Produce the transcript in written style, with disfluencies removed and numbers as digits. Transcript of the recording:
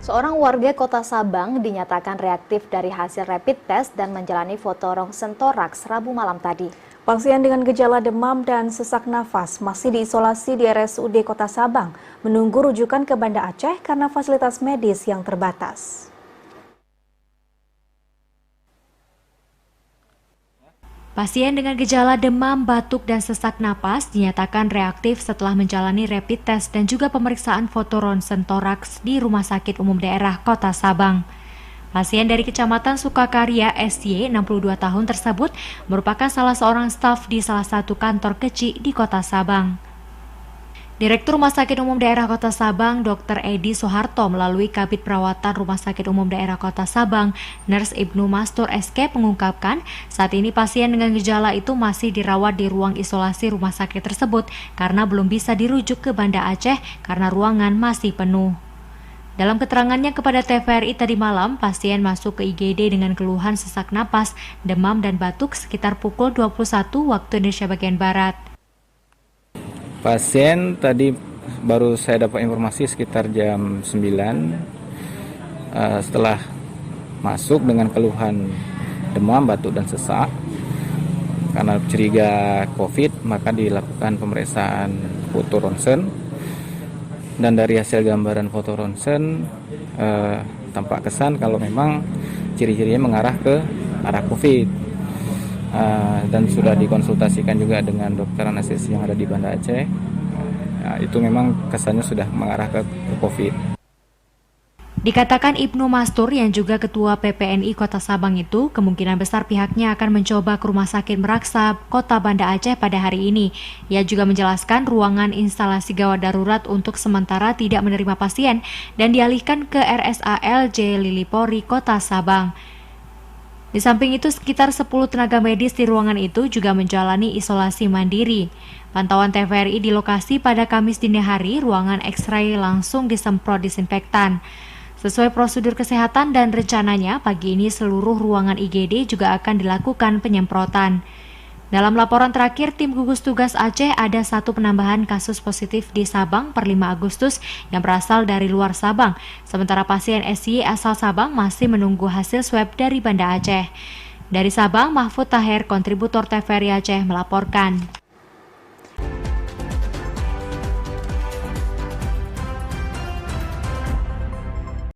Seorang warga Kota Sabang dinyatakan reaktif dari hasil rapid test dan menjalani foto rongsen toraks Rabu malam tadi. Pasien dengan gejala demam dan sesak nafas masih diisolasi di RSUD Kota Sabang, menunggu rujukan ke Banda Aceh karena fasilitas medis yang terbatas. Pasien dengan gejala demam, batuk, dan sesak napas dinyatakan reaktif setelah menjalani rapid test dan juga pemeriksaan foto ronsen toraks di Rumah Sakit Umum Daerah Kota Sabang. Pasien dari Kecamatan Sukakarya SY, 62 tahun tersebut merupakan salah seorang staf di salah satu kantor kecil di Kota Sabang. Direktur Rumah Sakit Umum Daerah Kota Sabang, Dr. Edi Soeharto melalui Kabid Perawatan Rumah Sakit Umum Daerah Kota Sabang, Nurse Ibnu Mastur SK mengungkapkan, saat ini pasien dengan gejala itu masih dirawat di ruang isolasi rumah sakit tersebut karena belum bisa dirujuk ke Banda Aceh karena ruangan masih penuh. Dalam keterangannya kepada TVRI tadi malam, pasien masuk ke IGD dengan keluhan sesak napas, demam dan batuk sekitar pukul 21 waktu Indonesia bagian Barat. Pasien tadi baru saya dapat informasi sekitar jam 9 setelah masuk dengan keluhan demam, batuk dan sesak. Karena curiga COVID maka dilakukan pemeriksaan foto ronsen dan dari hasil gambaran foto ronsen tampak kesan kalau memang ciri-cirinya mengarah ke arah COVID. Dan sudah dikonsultasikan juga dengan dokter anestesi yang ada di Banda Aceh. Itu memang kesannya sudah mengarah ke COVID. Dikatakan Ibnu Mastur yang juga ketua PPNI Kota Sabang itu, kemungkinan besar pihaknya akan mencoba ke Rumah Sakit Meraksa, Kota Banda Aceh pada hari ini. Ia juga menjelaskan ruangan instalasi gawat darurat untuk sementara tidak menerima pasien dan dialihkan ke RSAL J. Lilipori, Kota Sabang. Di samping itu, sekitar 10 tenaga medis di ruangan itu juga menjalani isolasi mandiri. Pantauan TVRI di lokasi pada Kamis dini hari, ruangan X-ray langsung disemprot disinfektan. Sesuai prosedur kesehatan dan rencananya, pagi ini seluruh ruangan IGD juga akan dilakukan penyemprotan. Dalam laporan terakhir tim gugus tugas Aceh, ada 1 penambahan kasus positif di Sabang per 5 Agustus yang berasal dari luar Sabang. Sementara pasien SY asal Sabang masih menunggu hasil swab dari Banda Aceh. Dari Sabang, Mahfud Taher, kontributor TVRI Aceh melaporkan.